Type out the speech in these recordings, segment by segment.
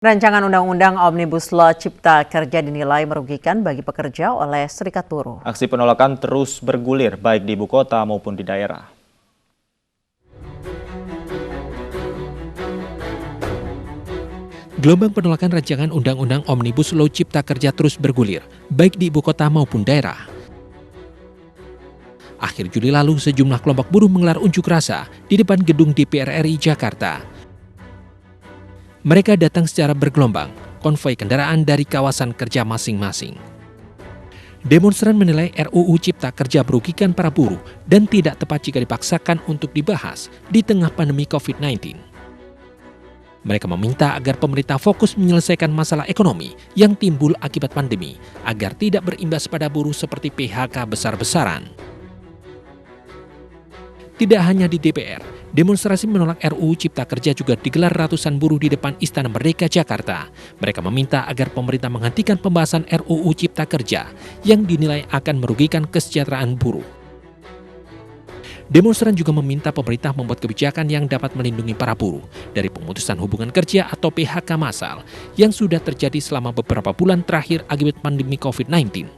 Rancangan Undang-Undang Omnibus Law Cipta Kerja dinilai merugikan bagi pekerja oleh serikat buruh. Aksi penolakan terus bergulir baik di ibu kota maupun di daerah. Gelombang penolakan rancangan Undang-Undang Omnibus Law Cipta Kerja terus bergulir, baik di ibu kota maupun daerah. Akhir Juli lalu, sejumlah kelompok buruh menggelar unjuk rasa di depan gedung DPR RI Jakarta. Mereka datang secara bergelombang, konvoi kendaraan dari kawasan kerja masing-masing. Demonstran menilai RUU Cipta Kerja merugikan para buruh dan tidak tepat jika dipaksakan untuk dibahas di tengah pandemi COVID-19. Mereka meminta agar pemerintah fokus menyelesaikan masalah ekonomi yang timbul akibat pandemi agar tidak berimbas pada buruh seperti PHK besar-besaran. Tidak hanya di DPR, demonstrasi menolak RUU Cipta Kerja juga digelar ratusan buruh di depan Istana Merdeka Jakarta. Mereka meminta agar pemerintah menghentikan pembahasan RUU Cipta Kerja yang dinilai akan merugikan kesejahteraan buruh. Demonstran juga meminta pemerintah membuat kebijakan yang dapat melindungi para buruh dari pemutusan hubungan kerja atau PHK massal yang sudah terjadi selama beberapa bulan terakhir akibat pandemi COVID-19.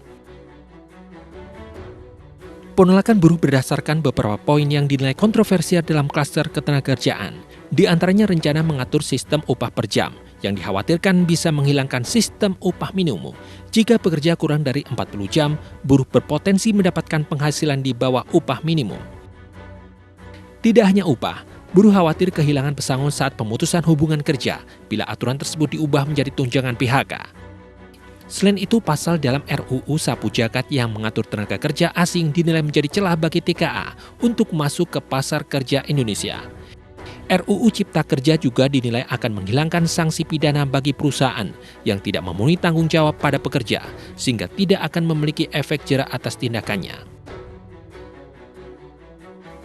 Penolakan buruh berdasarkan beberapa poin yang dinilai kontroversial dalam klaster ketenagakerjaan. Di antaranya rencana mengatur sistem upah per jam yang dikhawatirkan bisa menghilangkan sistem upah minimum. Jika pekerja kurang dari 40 jam, buruh berpotensi mendapatkan penghasilan di bawah upah minimum. Tidak hanya upah, buruh khawatir kehilangan pesangon saat pemutusan hubungan kerja bila aturan tersebut diubah menjadi tunjangan PHK. Selain itu, pasal dalam RUU Sapu Jagat yang mengatur tenaga kerja asing dinilai menjadi celah bagi TKA untuk masuk ke pasar kerja Indonesia. RUU Cipta Kerja juga dinilai akan menghilangkan sanksi pidana bagi perusahaan yang tidak memenuhi tanggung jawab pada pekerja, sehingga tidak akan memiliki efek jera atas tindakannya.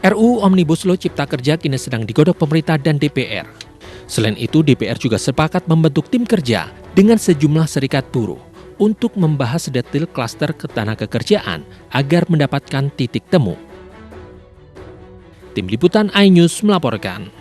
RUU Omnibus Law Cipta Kerja kini sedang digodok pemerintah dan DPR. Selain itu, DPR juga sepakat membentuk tim kerja dengan sejumlah serikat buruh untuk membahas detail klaster ketenagakerjaan agar mendapatkan titik temu. Tim Liputan iNews melaporkan.